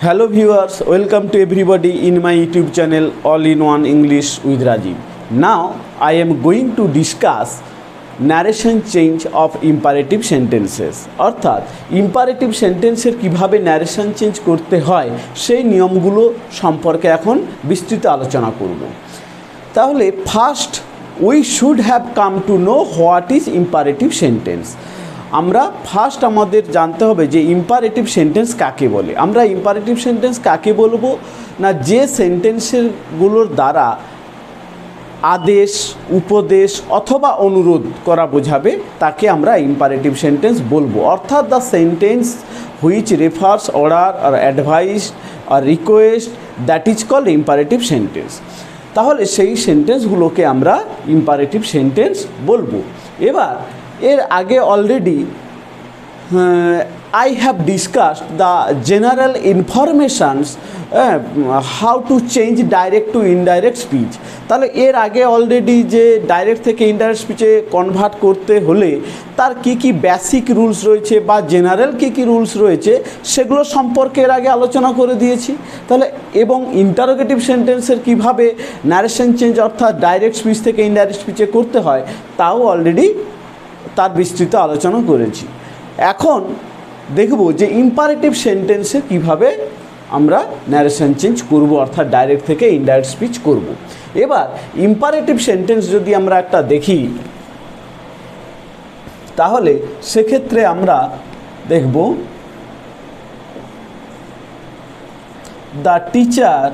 Hello viewers, welcome to everybody in my YouTube channel All in One English with Rajiv. Now I am going to discuss narration change of imperative sentences অর্থাৎ imperative সেন্টেন্সের কিভাবে narration change করতে হয় সেই নিয়মগুলো সম্পর্কে এখন বিস্তৃত আলোচনা করব। তাহলে first we should have come to know what is imperative sentence. আমরা ফার্স্ট আমাদের জানতে হবে যে ইম্পারেটিভ সেন্টেন্স কাকে বলে। আমরা ইম্পারেটিভ সেন্টেন্স কাকে বলবো না, যে সেন্টেন্সগুলোর দ্বারা আদেশ, উপদেশ অথবা অনুরোধ করা বোঝাবে তাকে আমরা ইম্পারেটিভ সেন্টেন্স বলবো। অর্থাৎ the sentence which refers order or advice or request that is called imperative sentence. তাহলে সেই সেন্টেন্সগুলোকে আমরা ইম্পারেটিভ সেন্টেন্স বলবো। এবার এর আগে already I have discussed the general informations how to change direct to indirect speech। তাহলে এর আগে অলরেডি যে ডাইরেক্ট থেকে ইনডাইরেক্ট স্পিচে কনভার্ট করতে হলে তার কি কি বেসিক রুলস রয়েছে বা জেনারেল কি কি রুলস রয়েছে সেগুলো সম্পর্কে এর আগে আলোচনা করে দিয়েছি। তাহলে এবং ইন্টারোগেটিভ সেন্টেন্সের কিভাবে ন্যারেশন চেঞ্জ অর্থাৎ ডাইরেক্ট স্পিচ থেকে ইনডাইরেক্ট স্পিচে করতে হয় তাও অলরেডি তার বিস্তৃত আলোচনা করেছি। এখন দেখব যে ইম্পারেটিভ সেন্টেন্সে কিভাবে আমরা ন্যারেশন চেঞ্জ করব অর্থাৎ ডাইরেক্ট থেকে ইনডাইরেক্ট স্পিচ করব। এবার ইম্পারেটিভ সেন্টেন্স যদি আমরা একটা দেখি তাহলে সেক্ষেত্রে আমরা দেখব the teacher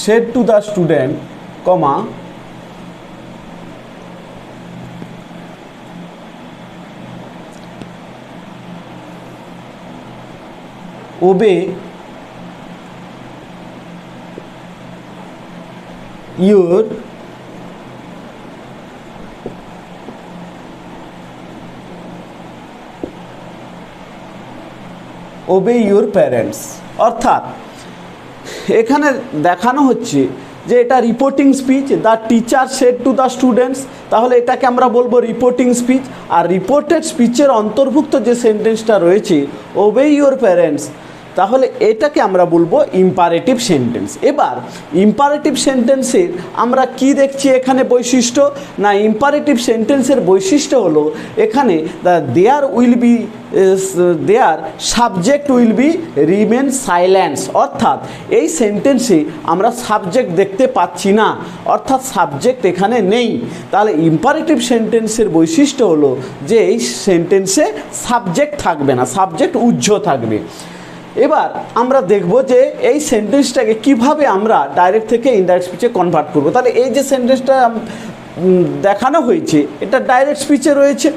said to the student comma obey your parents। অর্থাৎ এখানে দেখানো হচ্ছে যে এটা reporting speech, the teacher said to the students. তাহলে এটাকে আমরা বলবো রিপোর্টিং স্পিচ। আর রিপোর্টেড স্পিচের অন্তর্ভুক্ত যে সেন্টেন্সটা রয়েছে ওবে ইউর প্যারেন্টস, তাহলে এটাকে আমরা বলবো ইম্পারেটিভ সেন্টেন্স। এবার ইম্পারেটিভ সেন্টেন্সের আমরা কি দেখছি এখানে বৈশিষ্ট্য না, ইম্পারেটিভ সেন্টেন্সের বৈশিষ্ট্য হলো এখানে there subject will be remain silence. অর্থাৎ এই সেন্টেন্সে আমরা সাবজেক্ট দেখতে পাচ্ছি না, অর্থাৎ সাবজেক্ট এখানে নেই। তাহলে ইম্পারেটিভ সেন্টেন্সের বৈশিষ্ট্য হলো যে এই সেন্টেন্সে সাবজেক্ট থাকবে না, সাবজেক্ট উহ্য থাকবে। এবার আমরা দেখব যে এই সেন্টেন্সটাকে কিভাবে আমরা ডাইরেক্ট থেকে ইনডাইরেক্ট স্পিচে কনভার্ট করব। তাহলে এই যে সেন্টেন্সটা দেখানো হয়েছে এটা ডাইরেক্ট স্পিচে রয়েছে।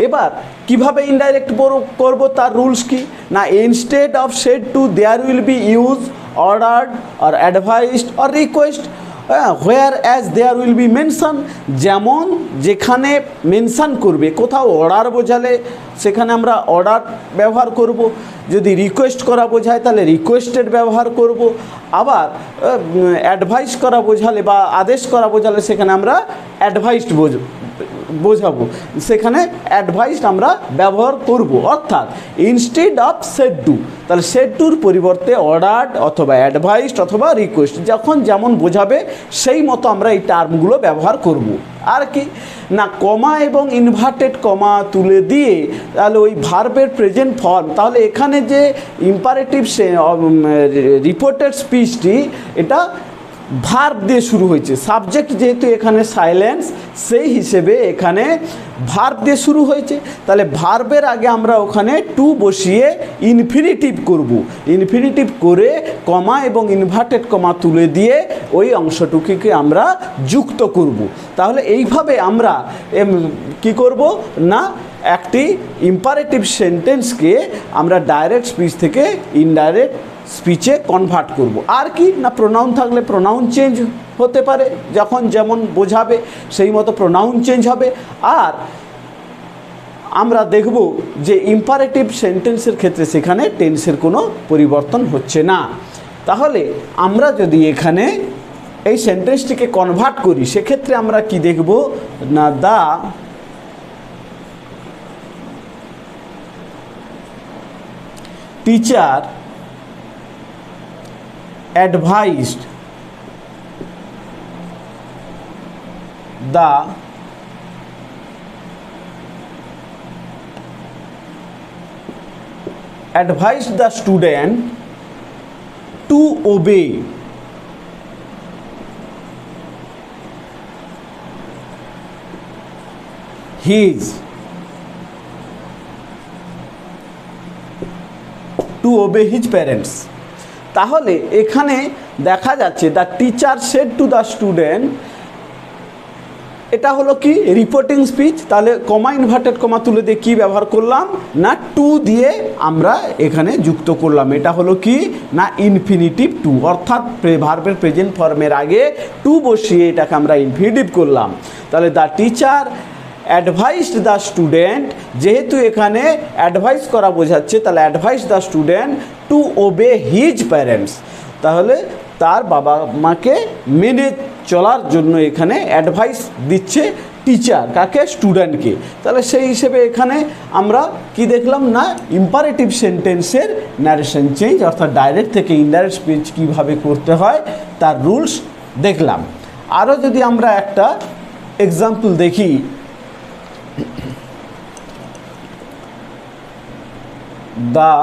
এবার কিভাবে ইনডাইরেক্ট করব তার রুলস কি না, instead of said to there will be use ordered or advised or request whereas there will be mention. যেমন যেখানে মেনশন করবে, কোথাও অর্ডার বোঝালে সেখানে আমরা অর্ডার ব্যবহার করব, যদি রিকোয়েস্ট করা বোঝায় তাহলে রিকোয়েস্টেড ব্যবহার করব, আবার অ্যাডভাইস করা বোঝালে বা আদেশ করা বোঝালে সেখানে আমরা অ্যাডভাইসড বোঝাবো, সেখানে অ্যাডভাইসড আমরা ব্যবহার করব। অর্থাৎ ইনস্টেড অফ সেড টু, তাহলে সেড টুর পরিবর্তে অর্ডার্ড অথবা অ্যাডভাইসড অথবা রিকোয়েস্ট যখন যেমন বোঝাবে সেই মতো আমরা এই টার্মগুলো ব্যবহার করব। আর কি না, কমা এবং ইনভার্টেড কমা তুলে দিয়ে তাহলে ওই ভার্বের প্রেজেন্ট ফর্ম, তাহলে এখানে যে ইম্পারেটিভ রিপোর্টেড স্পিচটি এটা ভার্ব দিয়ে শুরু হয়েছে, সাবজেক্ট যেহেতু এখানে সাইলেন্স সেই হিসেবে এখানে ভার্ব দিয়ে শুরু হয়েছে। তাহলে ভার্বের আগে আমরা ওখানে টু বসিয়ে ইনফিনিটিভ করব, ইনফিনিটিভ করে কমা এবং ইনভার্টেড কমা তুলে দিয়ে ওই অংশটুকুকে আমরা যুক্ত করব। তাহলে এইভাবে আমরা কি করব না, একটি ইম্পারেটিভ সেন্টেন্সকে আমরা ডাইরেক্ট স্পিচ থেকে ইনডাইরেক্ট স্পিচে কনভার্ট করব। আর কি না, প্রোনাউন থাকলে প্রোনাউন চেঞ্জ হতে পারে, যখন যেমন বোঝাবে সেই মতো প্রোনাউন চেঞ্জ হবে। আর আমরা দেখব যে ইম্পারেটিভ সেন্টেন্সের ক্ষেত্রে সেখানে টেন্সের কোনো পরিবর্তন হচ্ছে না। তাহলে আমরা যদি এখানে এই সেন্টেন্সটিকে কনভার্ট করি সেক্ষেত্রে আমরা কি দেখব না, দা teacher advised the student to obey his parents। তাহলে এখানে দেখা যাচ্ছে the teacher said to the student, এটা হলো কি রিপোর্টিং স্পিচ। তাহলে কমা ইনভার্টেড কমা তুলে দিয়ে কী ব্যবহার করলাম না, টু দিয়ে আমরা এখানে যুক্ত করলাম। এটা হলো কি না ইনফিনিটিভ টু, অর্থাৎ ভার্বের প্রেজেন্ট ফর্মের আগে টু বসিয়ে এটাকে আমরা ইনফিনিটিভ করলাম। তাহলে the teacher advised the student, যেহেতু এখানে অ্যাডভাইস করা বোঝাচ্ছে তাহলে advice the student two ওবে his parents, তাহলে তার বাবা মাকে মেনে চলার জন্য এখানে অ্যাডভাইস দিচ্ছে টিচার, কাকে, স্টুডেন্টকে। তাহলে সেই হিসেবে এখানে আমরা কি দেখলাম না ইম্পারেটিভ সেন্টেন্সের ন্যারেশন চেঞ্জ, অর্থাৎ ডাইরেক্ট থেকে ইনডাইরেক্ট স্পিচ কীভাবে করতে হয় তার রুলস দেখলাম। আরও যদি আমরা একটা এক্সাম্পল দেখি, the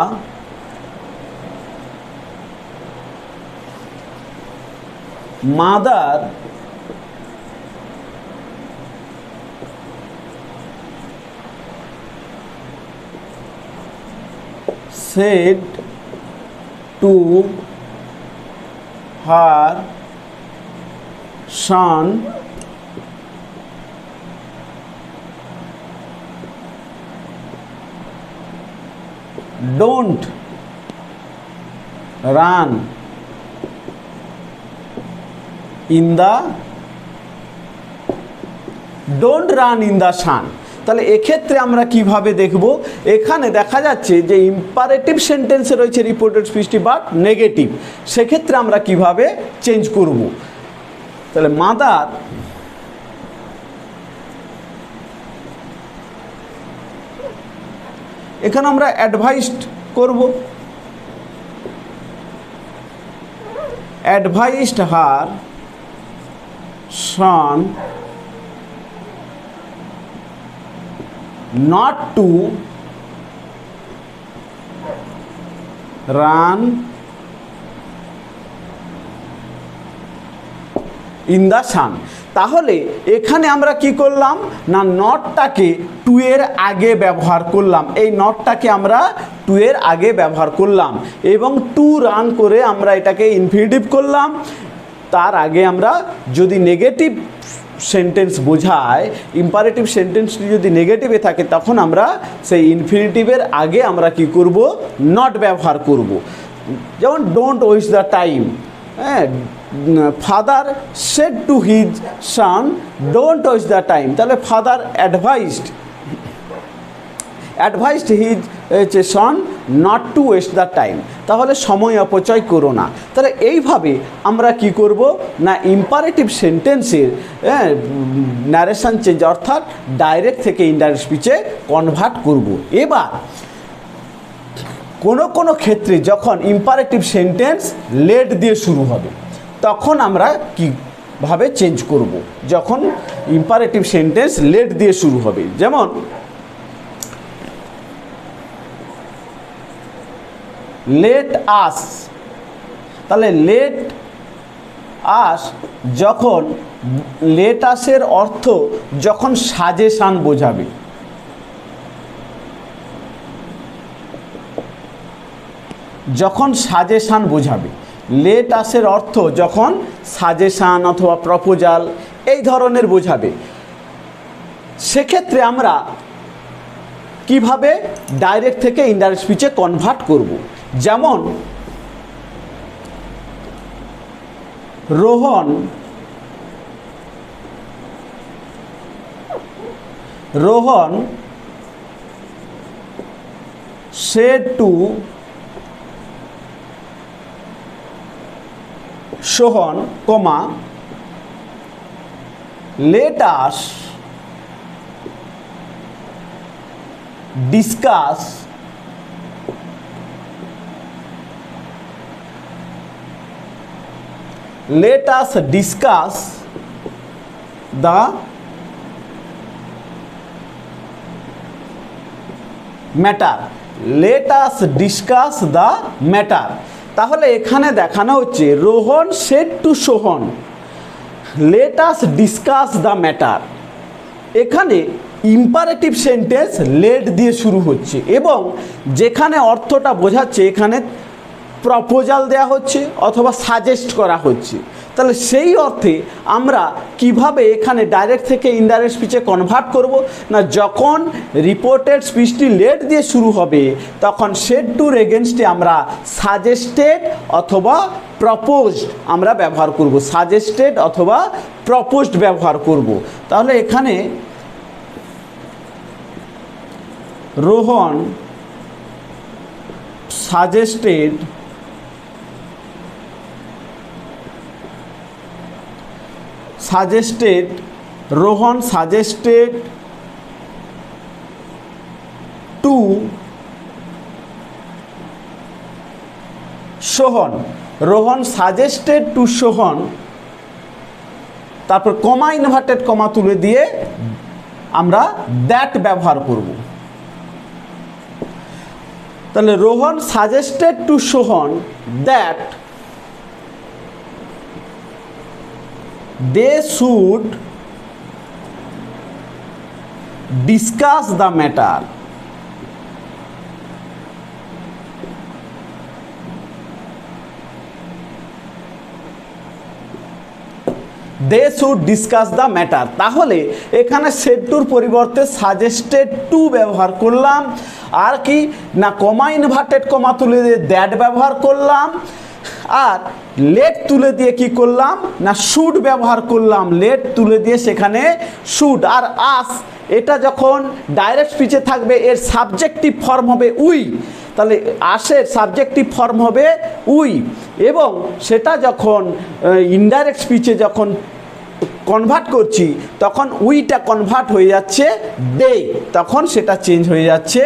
mother said to her son, don't run in the sun। তাহলে এক্ষেত্রে আমরা কিভাবে দেখব, এখানে দেখা যাচ্ছে যে ইম্পারেটিভ সেন্টেন্সে রয়েছে রিপোর্টেড স্পিচটি বাট নেগেটিভ, সেক্ষেত্রে আমরা কিভাবে চেঞ্জ করব। তাহলে মাদার এখানে আমরা অ্যাডভাইসড করব, advised her Son not to run in the sun। তাহলে এখানে আমরা কি করলাম না নটটাকে টু এর আগে ব্যবহার করলাম, এই নটটাকে আমরা টু এর আগে ব্যবহার করলাম এবং টু রান করে আমরা এটাকে ইনফিনিটিভ করলাম। তার আগে আমরা যদি নেগেটিভ সেন্টেন্স বোঝায়, ইম্পারেটিভ সেন্টেন্সটি যদি নেগেটিভে থাকে তখন আমরা সেই ইনফিনিটিভের আগে আমরা কি করব, নট ব্যবহার করব। যেমন ডোন্ট ওয়েস্ট দ্য টাইম, হ্যাঁ, father said to his son don't waste the time, তাহলে father advised his son not to waste the time, তাহলে সময় অপচয় করো না। তাহলে এইভাবে আমরা কি করব না ইম্পারেটিভ সেন্টেন্সের ন্যারেশন চেঞ্জ অর্থাৎ ডাইরেক্ট থেকে ইনডাইরেক্ট স্পিচে কনভার্ট করব। এবার কোনো ক্ষেত্রে যখন ইম্পারেটিভ সেন্টেন্স লেট দিয়ে শুরু হবে তখন আমরা কীভাবে চেঞ্জ করব, যখন ইম্পারেটিভ সেন্টেন্স লেট দিয়ে শুরু হবে। যেমন লেট আস, তাহলে লেট আস যখন লেট আসের অর্থ যখন সাজেশান বোঝাবে, যখন সাজেশান বোঝাবে, লেট আসের অর্থ যখন সাজেশান অথবা প্রপোজাল এই ধরনের বোঝাবে, সেক্ষেত্রে আমরা কিভাবে ডাইরেক্ট থেকে ইনডাইরেক্ট স্পিচে কনভার্ট করব। যেমন Rohan said to Sohan, comma, let us discuss the matter. Let us discuss the matter. তাহলে এখানে দেখানো হচ্ছে Rohan said to Sohan let us discuss the matter. এখানে ইম্পারেটিভ সেন্টেন্স লেট দিয়ে শুরু হচ্ছে এবং যেখানে অর্থটা বোঝাচ্ছে এখানে প্রপোজাল দেয়া হচ্ছে অথবা সাজেস্ট করা হচ্ছে। তাহলে সেই অর্থে আমরা কিভাবে এখানে ডাইরেক্ট থেকে ইনডাইরেক্ট স্পিচে কনভার্ট করব না, যখন রিপোর্টেড স্পিচটি লেট দিয়ে শুরু হবে তখন সেড টুর এগেনস্টে আমরা সাজেস্টেড অথবা প্রপোজড আমরা ব্যবহার করব, সাজেস্টেড অথবা প্রপোজড ব্যবহার করব। তাহলে এখানে Rohan suggested Rohan suggested to Sohan. Rohan suggested to Sohan, তারপর কমা ইনভার্টেড কমা তুলে দিয়ে আমরা দ্যাট ব্যবহার করব। তাহলে Rohan suggested two Sohan that they should discuss the matter. They should discuss the matter. তাহলে এখানে সেড টুর পরিবর্তে সাজেস্টেড টু ব্যবহার করলাম, আর কি না কমা ইনভার্টেড কমা তুলে দিয়ে দ্যাট ব্যবহার করলাম, আর লেট তুলে দিয়ে কি করলাম না শুড ব্যবহার করলাম। লেট তুলে দিয়ে সেখানে শুড, আর আস এটা যখন ডাইরেক্ট স্পিচে থাকবে এর সাবজেক্টিভ ফর্ম হবে উই। তাহলে আসের সাবজেক্টিভ ফর্ম হবে উই, এবং সেটা যখন ইনডাইরেক্ট স্পিচে যখন কনভার্ট করছি তখন উইটা কনভার্ট হয়ে যাচ্ছে দে, তখন সেটা চেঞ্জ হয়ে যাচ্ছে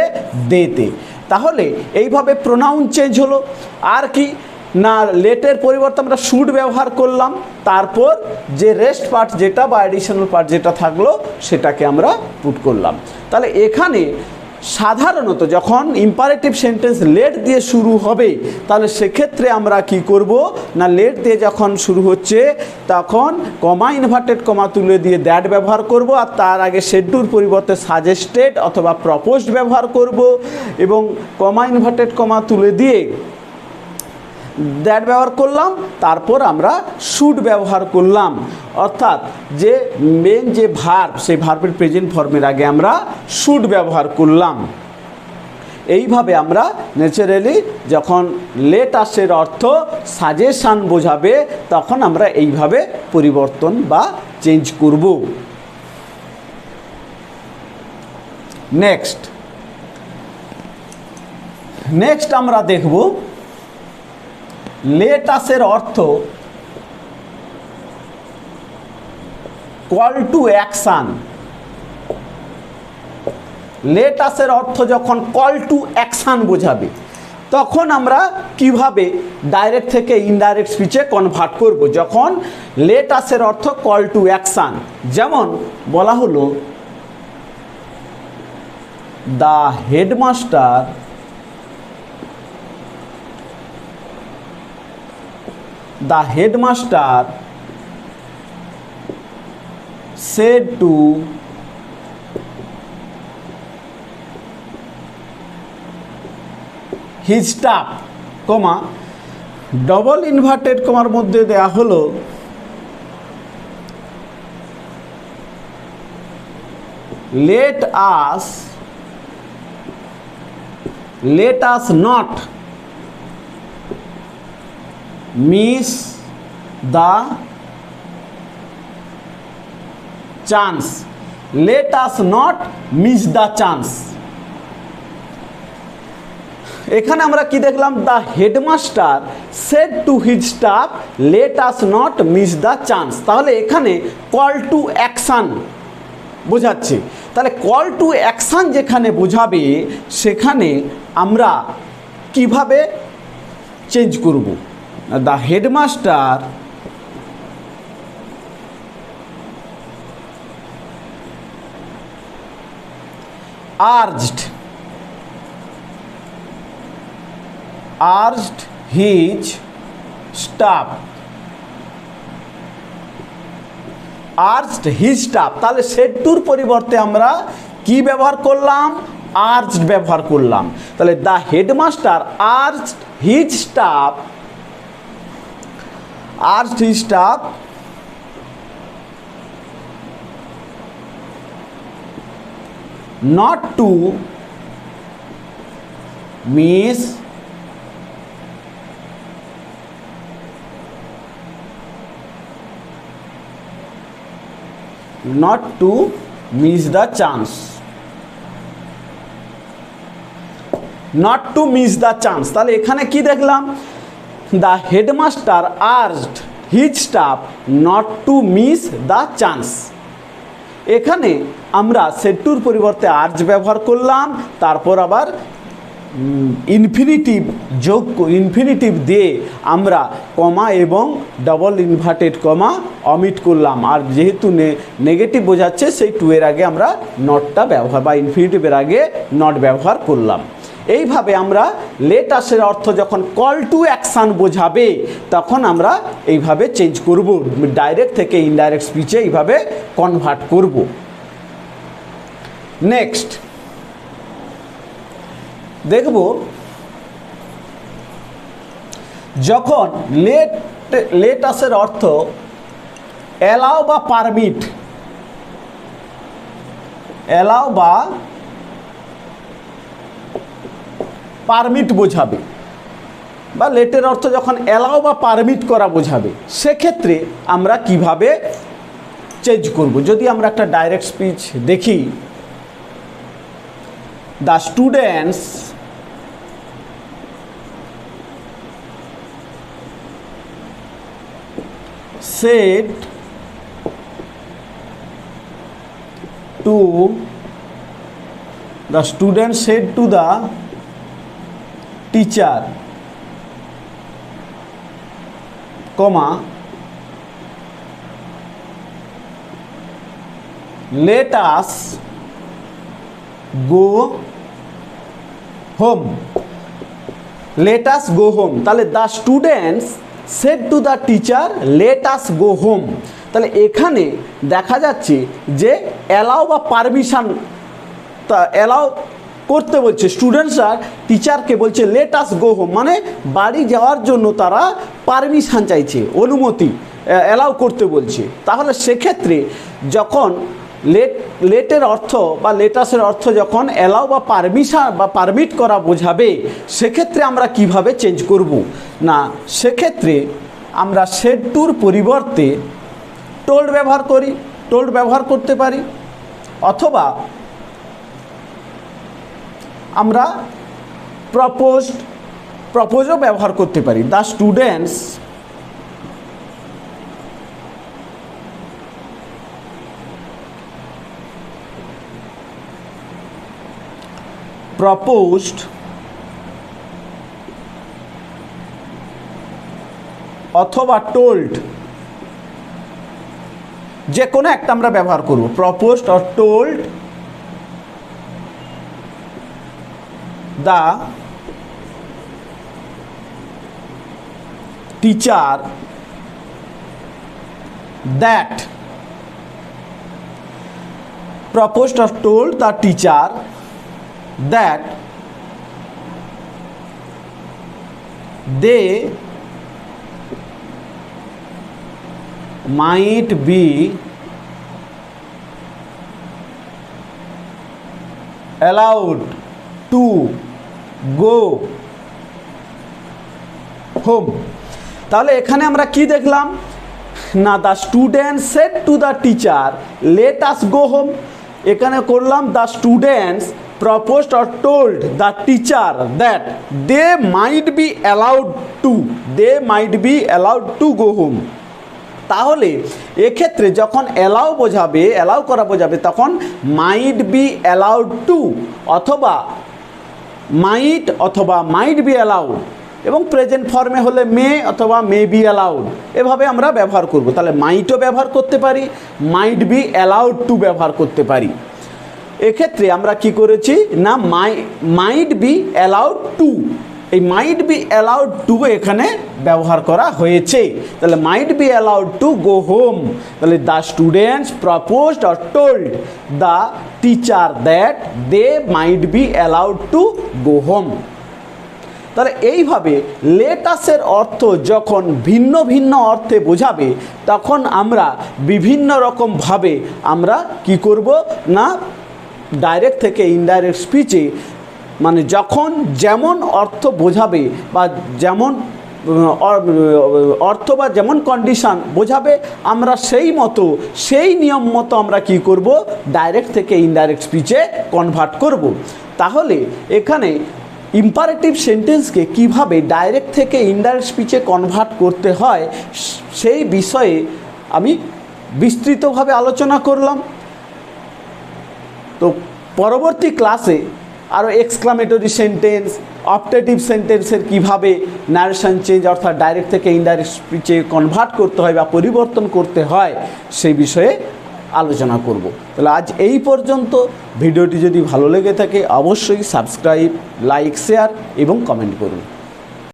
দেতে। তাহলে এইভাবে প্রোনাউন চেঞ্জ হলো। আর কি না লেটের পরিবর্তে আমরা শুড ব্যবহার করলাম, তারপর যে রেস্ট পার্ট যেটা বা অ্যাডিশনাল পার্ট যেটা থাকলো সেটাকে আমরা পুট করলাম। তাহলে এখানে সাধারণত যখন ইম্পারেটিভ সেন্টেন্স লেট দিয়ে শুরু হবে তাহলে সেক্ষেত্রে আমরা কি করব না লেট দিয়ে যখন শুরু হচ্ছে তখন কমা ইনভার্টেড কমা তুলে দিয়ে দ্যাট ব্যবহার করব, আর তার আগে সেডুর পরিবর্তে সাজেস্টেড অথবা প্রপোজড ব্যবহার করব, এবং কমা ইনভার্টেড কমা তুলে দিয়ে দ্যাট ব্যবহার করলাম, তারপর আমরা শুড ব্যবহার করলাম। অর্থাৎ যে মেন যে ভার্ব সেই ভার্বের প্রেজেন্ট ফর্মের আগে আমরা শুড ব্যবহার করলাম। এইভাবে আমরা ন্যাচারালি যখন লেট আসের অর্থ সাজেশন বোঝাবে তখন আমরা এইভাবে পরিবর্তন বা চেঞ্জ করব। নেক্সট আমরা দেখব লেট আসের অর্থ কল টু অ্যাকশন। লেট আসের অর্থ যখন কল টু অ্যাকশন বোঝাবে তখন আমরা কিভাবে ডাইরেক্ট থেকে ইনডাইরেক্ট স্পিচে কনভার্ট করব যখন লেট আসের অর্থ কল টু অ্যাকশন। যেমন বলা হলো the headmaster said to his staff, comma, double inverted কমার মধ্যে দেয়া হলো let us not miss the chance. Let us not miss the chance. এখানে আমরা কি দেখলাম, the headmaster shed to his staff let us not miss the chance. তাহলে এখানে কল টু অ্যাকশান বোঝাচ্ছে। তাহলে কল টু অ্যাকশান যেখানে বোঝাবে সেখানে আমরা কিভাবে চেঞ্জ করব, the headmaster urged his staff, তাহলে সেড টুর পরিবর্তে আমরা কি ব্যবহার করলাম, আর্জড ব্যবহার করলাম। তাহলে the headmaster urged his staff not to miss the chance, তাহলে এখানে কি দেখলাম, the headmaster urged his staff not to miss the chance. এখানে আমরা সেড টুর পরিবর্তে আর্জ ব্যবহার করলাম, তারপর আবার ইনফিনিটিভ দিয়ে আমরা কমা এবং ডবল ইনভার্টেড কমা অমিট করলাম। আর যেহেতু নেগেটিভ বোঝাচ্ছে সেই টু এর আগে আমরা নটটা ব্যবহার বা ইনফিনিটিভের আগে নট ব্যবহার করলাম। এইভাবে আমরা লেট আসের অর্থ যখন কল টু অ্যাকশান বোঝাবে তখন আমরা এইভাবে চেঞ্জ করব, ডাইরেক্ট থেকে ইনডাইরেক্ট স্পিচে এইভাবে কনভার্ট করব। নেক্সট দেখব, যখন লেট আসের অর্থ অ্যালাউ বা পারমিট বোঝাবে, বা লেটের অর্থ যখন অ্যালাউ বা পারমিট করা বোঝাবে, সেক্ষেত্রে আমরা কিভাবে চেঞ্জ করব। যদি আমরা একটা ডাইরেক্ট স্পিচ দেখি, the students said to the teacher, comma, let us go home, তাহলে the students said to the teacher let us go home. তাহলে এখানে দেখা যাচ্ছে যে অ্যালাউ বা পারমিশন, তা অ্যালাউ করতে বলছে, স্টুডেন্টসরা টিচারকে বলছে লেট আস গো হোম, মানে বাড়ি যাওয়ার জন্য তারা পারমিশন চাইছে, অনুমতি অ্যালাউ করতে বলছে। তাহলে সেক্ষেত্রে যখন লেটের অর্থ বা লেটাসের অর্থ যখন অ্যালাউ বা পারমিশন বা পারমিট করা বোঝাবে, সেক্ষেত্রে আমরা কিভাবে চেঞ্জ করব না, সেক্ষেত্রে আমরা সেড টুর পরিবর্তে টোল্ড ব্যবহার করতে পারি, অথবা আমরা প্রপোজও ব্যবহার করতে পারি। দ্য স্টুডেন্টস proposed অথবা টোল্ড, যে কোনো একটা আমরা ব্যবহার করব, proposed or told the teacher that, proposed or told the teacher that they might be allowed to go home। তাহলে এখানে আমরা কি দেখলাম না, the student said to the teacher let us go home. এখানে করলাম the students proposed or told the teacher that they might be allowed to go home। তাহলে এক্ষেত্রে যখন অ্যালাউ করা বোঝাবে তখন মাইট বি অ্যালাউড টু অথবা মাইট বি অ্যালাউড, এবং প্রেজেন্ট ফর্মে হলে মে অথবা মে বি অ্যালাউড, এভাবে আমরা ব্যবহার করব। তাহলে মাইটও ব্যবহার করতে পারি, মাইট বি অ্যালাউড টু ব্যবহার করতে পারি। এক্ষেত্রে আমরা কি করেছি না মাইট বি অ্যালাউড টু, এই মাইট বি অ্যালাউড টু এখানে ব্যবহার করা হয়েছে। তাহলে might be allowed to go home, তাহলে the students proposed or told the teacher that they might be allowed to go home. তাহলে এইভাবে লেটাসের অর্থ যখন ভিন্ন ভিন্ন অর্থে বোঝাবে তখন আমরা বিভিন্ন রকমভাবে আমরা কি করব না ডাইরেক্ট থেকে ইনডাইরেক্ট স্পিচে মানে যখন যেমন অর্থ বোঝাবে বা যেমন অর্থ বা যেমন কন্ডিশন বোঝাবে আমরা সেই নিয়ম মতো আমরা কি করব ডাইরেক্ট থেকে ইনডাইরেক্ট স্পিচে কনভার্ট করব। তাহলে এখানে ইম্পারেটিভ সেন্টেন্সকে কিভাবে ডাইরেক্ট থেকে ইনডাইরেক্ট স্পিচে কনভার্ট করতে হয় সেই বিষয়ে আমি বিস্তৃতভাবে আলোচনা করলাম। তো পরবর্তী ক্লাসে আরও এক্সক্লামেটরি সেন্টেন্স, অপটেটিভ সেন্টেন্সের কীভাবে ন্যারেশন চেঞ্জ অর্থাৎ ডাইরেক্ট থেকে ইনডাইরেক্ট স্পিচে কনভার্ট করতে হয় বা পরিবর্তন করতে হয় সেই বিষয়ে আলোচনা করব। তাহলে আজ এই পর্যন্ত। ভিডিওটি যদি ভালো লেগে থাকে অবশ্যই সাবস্ক্রাইব, লাইক, শেয়ার এবং কমেন্ট করুন।